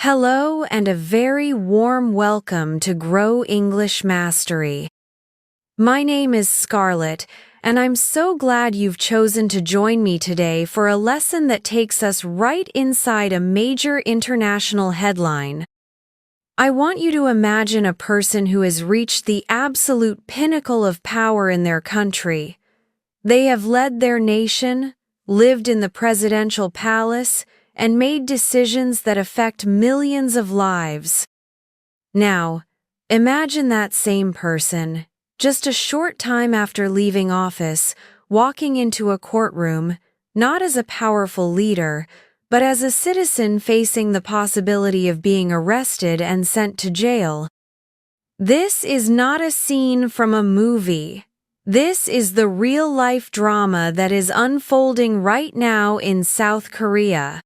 Hello and a very warm welcome to Grow English Mastery. My name is Scarlett, and I'm so glad you've chosen to join me today for a lesson that takes us right inside a major international headline. I want you to imagine a person who has reached the absolute pinnacle of power in their country. They have led their nation, lived in the presidential palace, and made decisions that affect millions of lives. Now, imagine that same person, just a short time after leaving office, walking into a courtroom, not as a powerful leader, but as a citizen facing the possibility of being arrested and sent to jail. This is not a scene from a movie. This is the real-life drama that is unfolding right now in South Korea.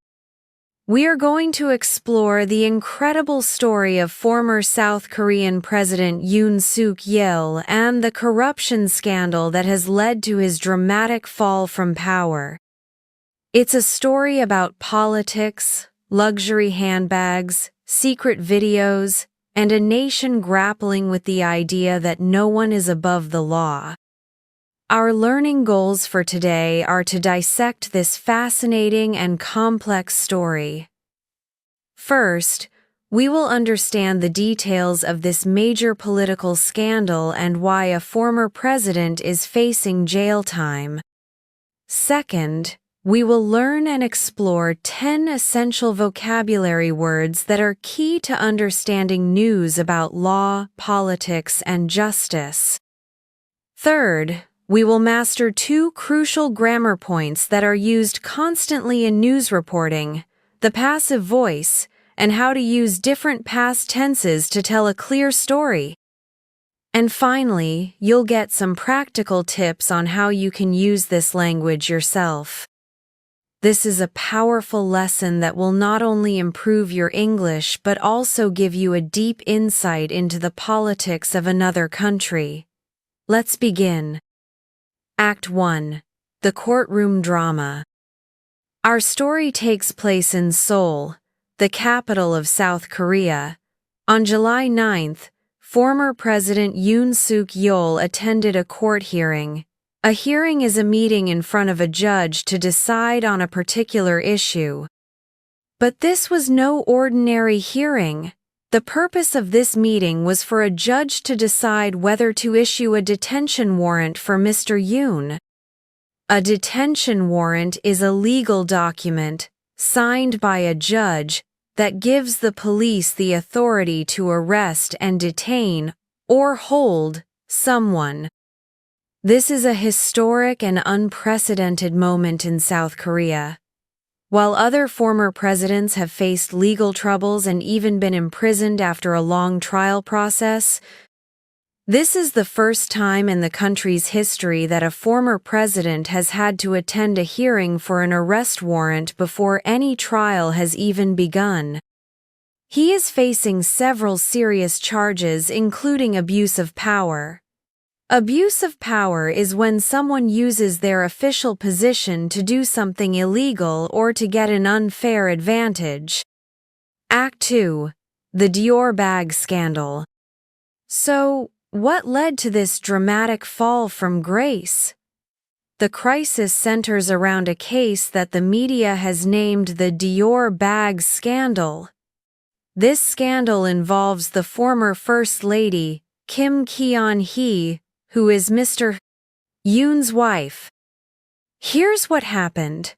We are going to explore the incredible story of former South Korean President Yoon Suk-yeol and the corruption scandal that has led to his dramatic fall from power. It's a story about politics, luxury handbags, secret videos, and a nation grappling with the idea that no one is above the law. Our learning goals for today are to dissect this fascinating and complex story. First, we will understand the details of this major political scandal and why a former president is facing jail time. Second, we will learn and explore 10 essential vocabulary words that are key to understanding news about law, politics, and justice. Third, we will master 2 crucial grammar points that are used constantly in news reporting: the passive voice, and how to use different past tenses to tell a clear story. And finally, you'll get some practical tips on how you can use this language yourself. This is a powerful lesson that will not only improve your English but also give you a deep insight into the politics of another country. Let's begin. Act 1. The Courtroom Drama. Our story takes place in Seoul, the capital of South Korea. On July 9th, former President Yoon Suk-yeol attended a court hearing. A hearing is a meeting in front of a judge to decide on a particular issue. But this was no ordinary hearing. The purpose of this meeting was for a judge to decide whether to issue a detention warrant for Mr. Yoon. A detention warrant is a legal document, signed by a judge, that gives the police the authority to arrest and detain, or hold, someone. This is a historic and unprecedented moment in South Korea. While other former presidents have faced legal troubles and even been imprisoned after a long trial process, this is the first time in the country's history that a former president has had to attend a hearing for an arrest warrant before any trial has even begun. He is facing several serious charges, including abuse of power. Abuse of power is when someone uses their official position to do something illegal or to get an unfair advantage. Act 2. The Dior bag scandal. So, what led to this dramatic fall from grace? The crisis centers around a case that the media has named the Dior bag scandal. This scandal involves the former First Lady, Kim Keon-hee, who is Mr. Yoon's wife. Here's what happened.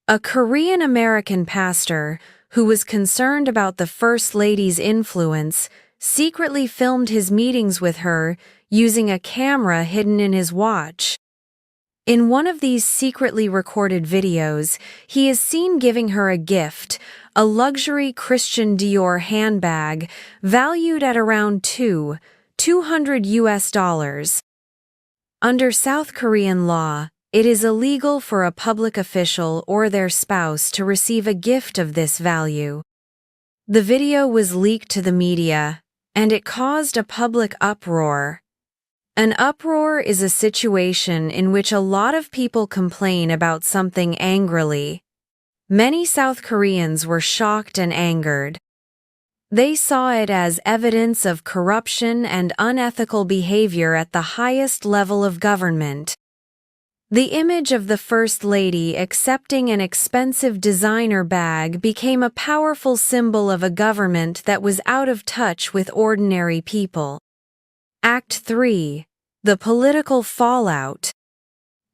A Korean-American pastor, who was concerned about the First Lady's influence, secretly filmed his meetings with her using a camera hidden in his watch. In one of these secretly recorded videos, he is seen giving her a gift, a luxury Christian Dior handbag valued at around $200. Under South Korean law, it is illegal for a public official or their spouse to receive a gift of this value. The video was leaked to the media, and it caused a public uproar. An uproar is a situation in which a lot of people complain about something angrily. Many South Koreans were shocked and angered. They saw it as evidence of corruption and unethical behavior at the highest level of government. The image of the First Lady accepting an expensive designer bag became a powerful symbol of a government that was out of touch with ordinary people. Act 3. The political fallout.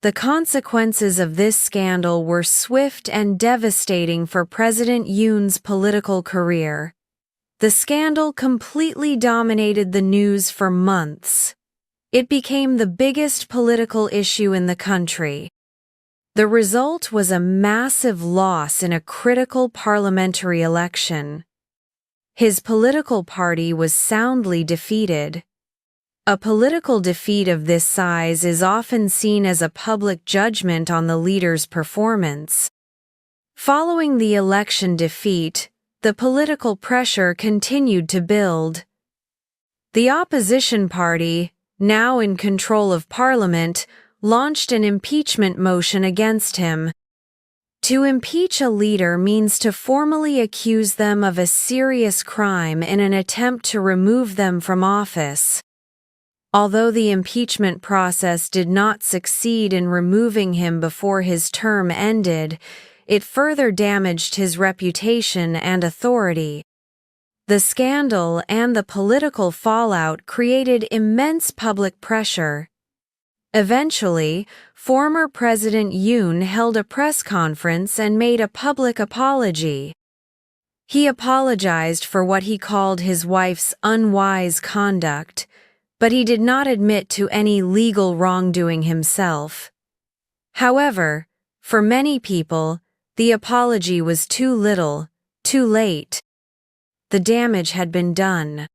The consequences of this scandal were swift and devastating for President Yoon's political career. The scandal completely dominated the news for months. It became the biggest political issue in the country. The result was a massive loss in a critical parliamentary election. His political party was soundly defeated. A political defeat of this size is often seen as a public judgment on the leader's performance. Following the election defeat, the political pressure continued to build. The opposition party, now in control of Parliament, launched an impeachment motion against him. To impeach a leader means to formally accuse them of a serious crime in an attempt to remove them from office. Although the impeachment process did not succeed in removing him before his term ended, it further damaged his reputation and authority. The scandal and the political fallout created immense public pressure. Eventually, former President Yoon held a press conference and made a public apology. He apologized for what he called his wife's unwise conduct, but he did not admit to any legal wrongdoing himself. However, for many people, the apology was too little, too late. The damage had been done.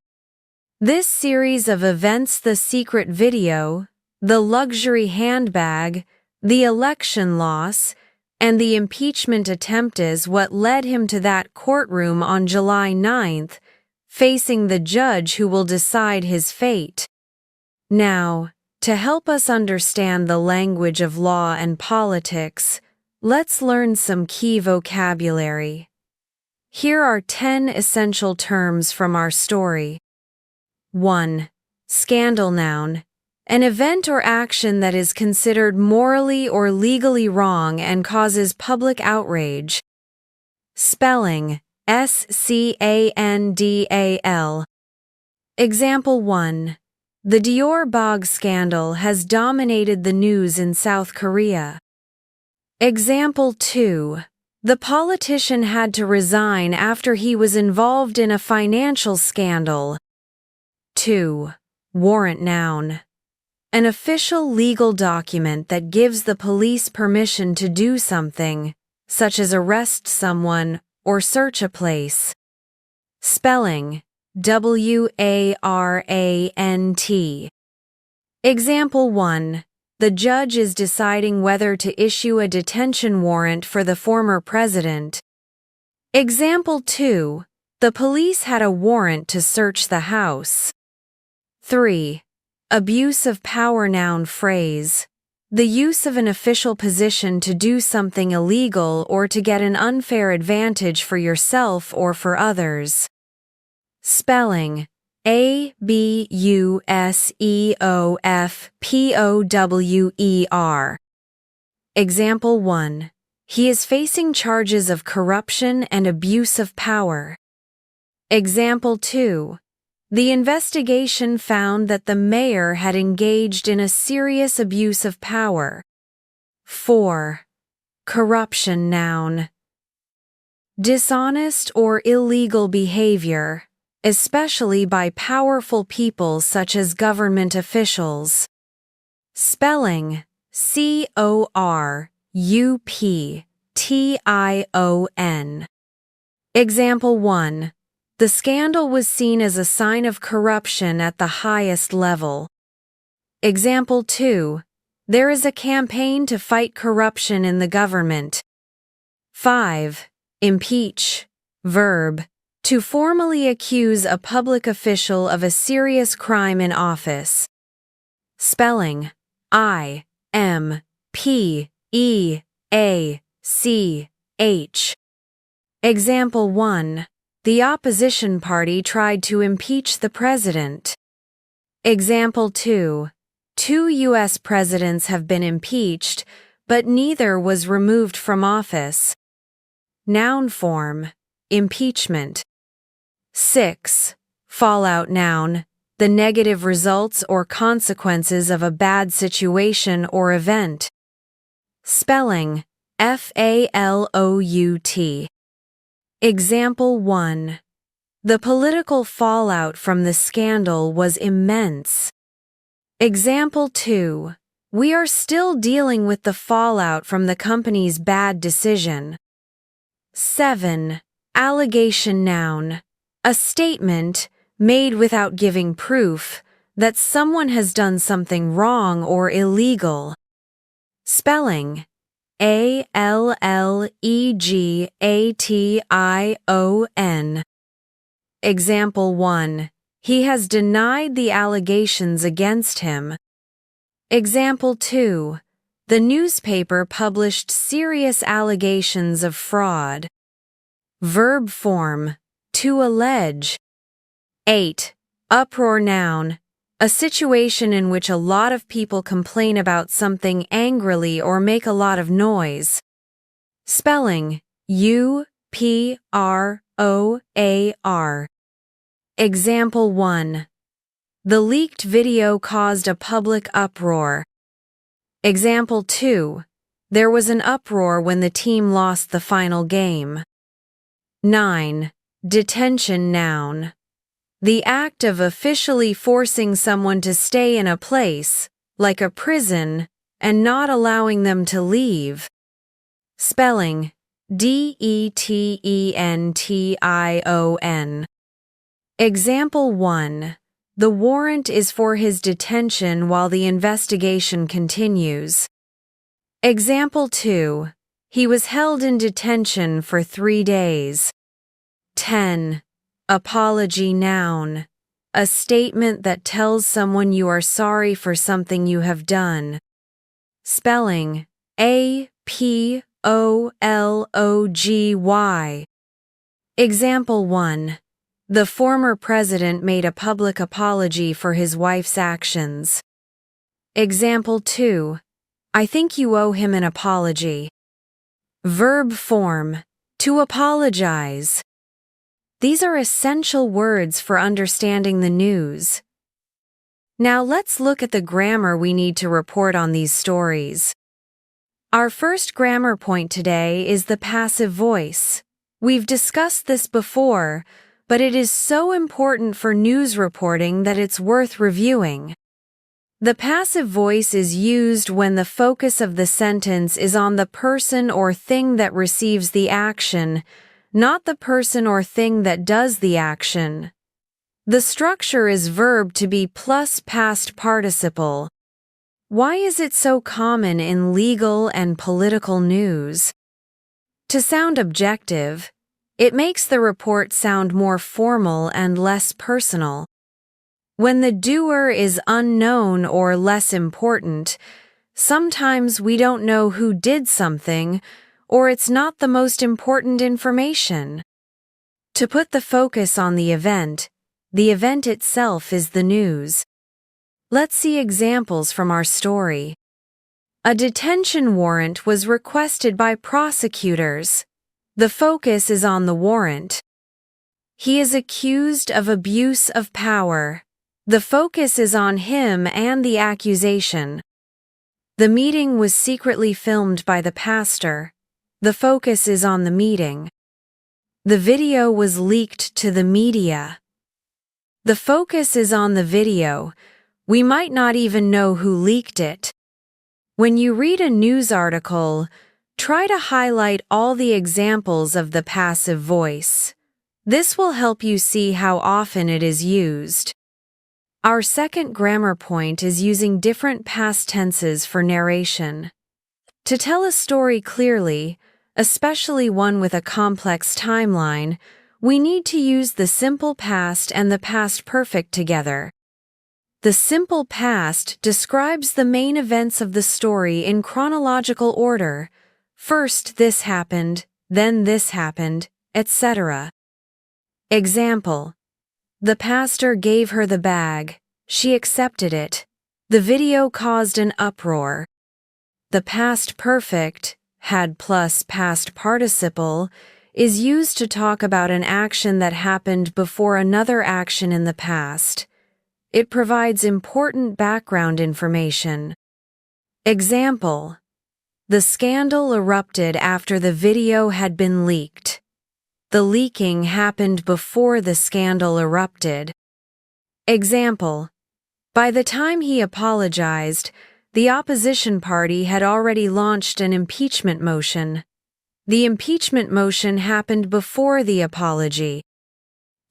This series of events, the secret video, the luxury handbag, the election loss, and the impeachment attempt is what led him to that courtroom on July 9th, facing the judge who will decide his fate. Now, to help us understand the language of law and politics, let's learn some key vocabulary. Here are 10 essential terms from our story. 1. Scandal. Noun. An event or action that is considered morally or legally wrong and causes public outrage. Spelling. S-C-A-N-D-A-L. Example 1. The Dior Bog scandal has dominated the news in South Korea. Example 2. The politician had to resign after he was involved in a financial scandal. 2. Warrant. Noun. An official legal document that gives the police permission to do something, such as arrest someone or search a place. Spelling. W-A-R-A-N-T. Example 1. The judge is deciding whether to issue a detention warrant for the former president. Example 2. The police had a warrant to search the house. 3. Abuse of power. Noun. Phrase. The use of an official position to do something illegal or to get an unfair advantage for yourself or for others. Spelling. A-B-U-S-E-O-F-P-O-W-E-R. Example 1. He is facing charges of corruption and abuse of power. Example 2. The investigation found that the mayor had engaged in a serious abuse of power. 4. Corruption. Noun. Dishonest or illegal behavior, especially by powerful people such as government officials. Spelling. C-O-R-U-P-T-I-O-N. Example 1. The scandal was seen as a sign of corruption at the highest level. Example 2. There is a campaign to fight corruption in the government. 5. Impeach. Verb. To formally accuse a public official of a serious crime in office. Spelling. I-M-P-E-A-C-H. Example 1. The opposition party tried to impeach the president. Example 2. Two U.S. presidents have been impeached, but neither was removed from office. Noun form, impeachment. 6. Fallout noun, the negative results or consequences of a bad situation or event. Spelling, F-A-L-O-U-T. Example 1. The political fallout from the scandal was immense. Example 2. We are still dealing with the fallout from the company's bad decision. 7. Allegation noun. A statement, made without giving proof, that someone has done something wrong or illegal. Spelling, A-L-L-E-G-A-T-I-O-N. Example 1. He has denied the allegations against him. Example 2. The newspaper published serious allegations of fraud. Verb form, to allege. 8. Uproar noun. A situation in which a lot of people complain about something angrily or make a lot of noise. Spelling, U-P-R-O-A-R. Example 1. The leaked video caused a public uproar. Example 2. There was an uproar when the team lost the final game. 9. Detention noun. The act of officially forcing someone to stay in a place, like a prison, and not allowing them to leave. Spelling, D-E-T-E-N-T-I-O-N. Example 1. The warrant is for his detention while the investigation continues. Example 2. He was held in detention for 3 days. 10. Apology noun. A statement that tells someone you are sorry for something you have done. Spelling, A-P-O-L-O-G-Y. Example 1. The former president made a public apology for his wife's actions. Example 2. I think you owe him an apology. Verb form, to apologize. These are essential words for understanding the news. Now let's look at the grammar we need to report on these stories. Our first grammar point today is the passive voice. We've discussed this before, but it is so important for news reporting that it's worth reviewing. The passive voice is used when the focus of the sentence is on the person or thing that receives the action, not the person or thing that does the action. The structure is verb to be plus past participle. Why is it so common in legal and political news? To sound objective, it makes the report sound more formal and less personal. When the doer is unknown or less important, sometimes we don't know who did something, or it's not the most important information. To put the focus on the event itself is the news. Let's see examples from our story. A detention warrant was requested by prosecutors. The focus is on the warrant. He is accused of abuse of power. The focus is on him and the accusation. The meeting was secretly filmed by the pastor. The focus is on the meeting. The video was leaked to the media. The focus is on the video. We might not even know who leaked it. When you read a news article, try to highlight all the examples of the passive voice. This will help you see how often it is used. Our second grammar point is using different past tenses for narration. To tell a story clearly, especially one with a complex timeline, we need to use the simple past and the past perfect together. The simple past describes the main events of the story in chronological order. First this happened, then this happened, etc. Example: the pastor gave her the bag. She accepted it. The video caused an uproar. The past perfect, had plus past participle, is used to talk about an action that happened before another action in the past. It provides important background information. Example: the scandal erupted after the video had been leaked. The leaking happened before the scandal erupted. Example: by the time he apologized, the opposition party had already launched an impeachment motion. The impeachment motion happened before the apology.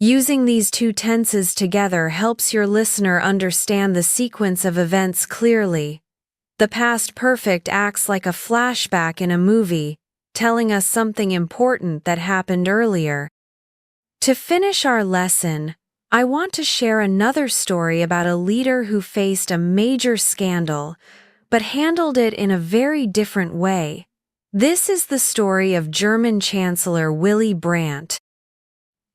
Using these two tenses together helps your listener understand the sequence of events clearly. The past perfect acts like a flashback in a movie, telling us something important that happened earlier. To finish our lesson, I want to share another story about a leader who faced a major scandal, but handled it in a very different way. This is the story of German Chancellor Willy Brandt.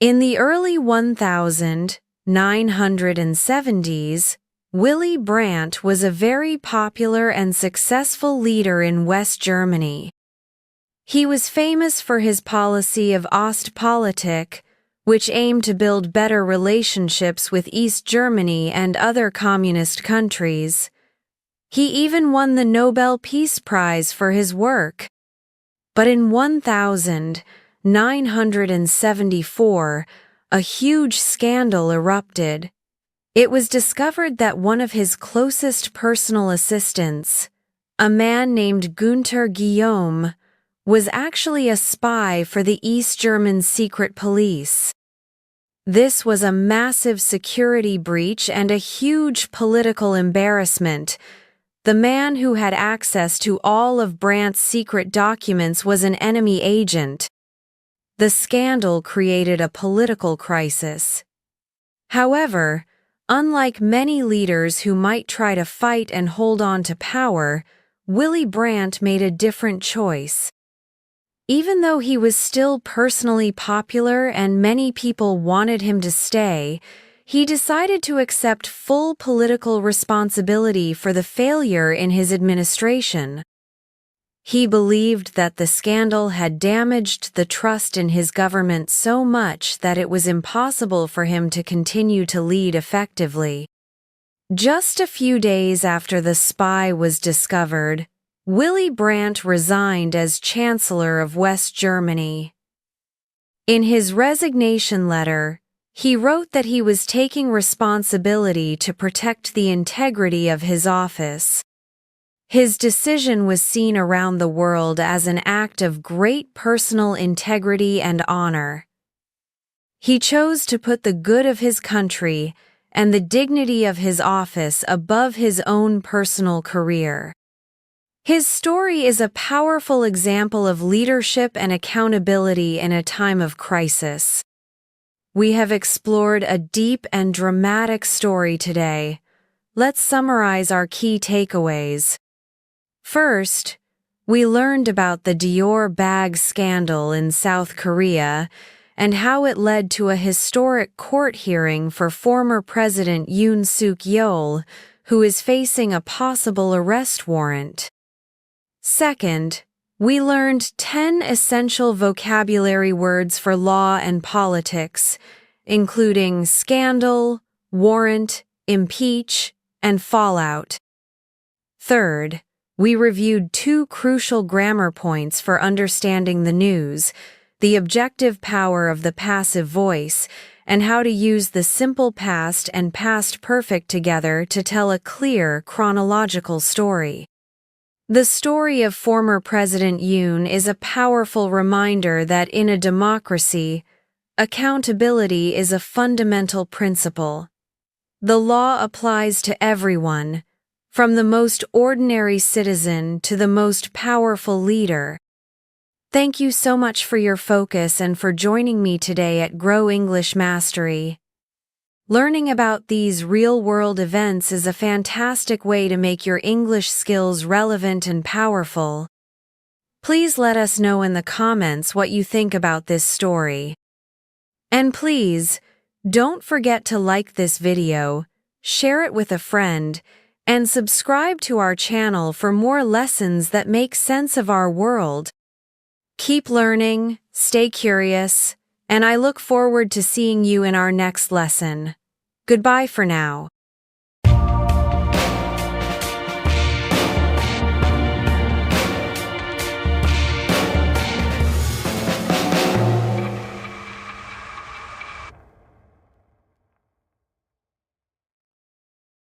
In the early 1970s, Willy Brandt was a very popular and successful leader in West Germany. He was famous for his policy of Ostpolitik, which aimed to build better relationships with East Germany and other communist countries. He even won the Nobel Peace Prize for his work. But in 1974, a huge scandal erupted. It was discovered that one of his closest personal assistants, a man named Günther Guillaume, was actually a spy for the East German secret police. This was a massive security breach and a huge political embarrassment. The man who had access to all of Brandt's secret documents was an enemy agent. The scandal created a political crisis. However, unlike many leaders who might try to fight and hold on to power, Willy Brandt made a different choice. Even though he was still personally popular and many people wanted him to stay, he decided to accept full political responsibility for the failure in his administration. He believed that the scandal had damaged the trust in his government so much that it was impossible for him to continue to lead effectively. Just a few days after the spy was discovered, Willy Brandt resigned as Chancellor of West Germany. In his resignation letter, he wrote that he was taking responsibility to protect the integrity of his office. His decision was seen around the world as an act of great personal integrity and honor. He chose to put the good of his country and the dignity of his office above his own personal career. His story is a powerful example of leadership and accountability in a time of crisis. We have explored a deep and dramatic story today. Let's summarize our key takeaways. First, we learned about the Dior bag scandal in South Korea and how it led to a historic court hearing for former President Yoon Suk-yeol, who is facing a possible arrest warrant. Second, we learned 10 essential vocabulary words for law and politics, including scandal, warrant, impeach, and fallout. Third, we reviewed 2 crucial grammar points for understanding the news: the objective power of the passive voice, and how to use the simple past and past perfect together to tell a clear chronological story. The story of former President Yoon is a powerful reminder that in a democracy, accountability is a fundamental principle. The law applies to everyone, from the most ordinary citizen to the most powerful leader. Thank you so much for your focus and for joining me today at Grow English Mastery. Learning about these real-world events is a fantastic way to make your English skills relevant and powerful. Please let us know in the comments what you think about this story. And please, don't forget to like this video, share it with a friend, and subscribe to our channel for more lessons that make sense of our world. Keep learning, stay curious, and I look forward to seeing you in our next lesson. Goodbye for now.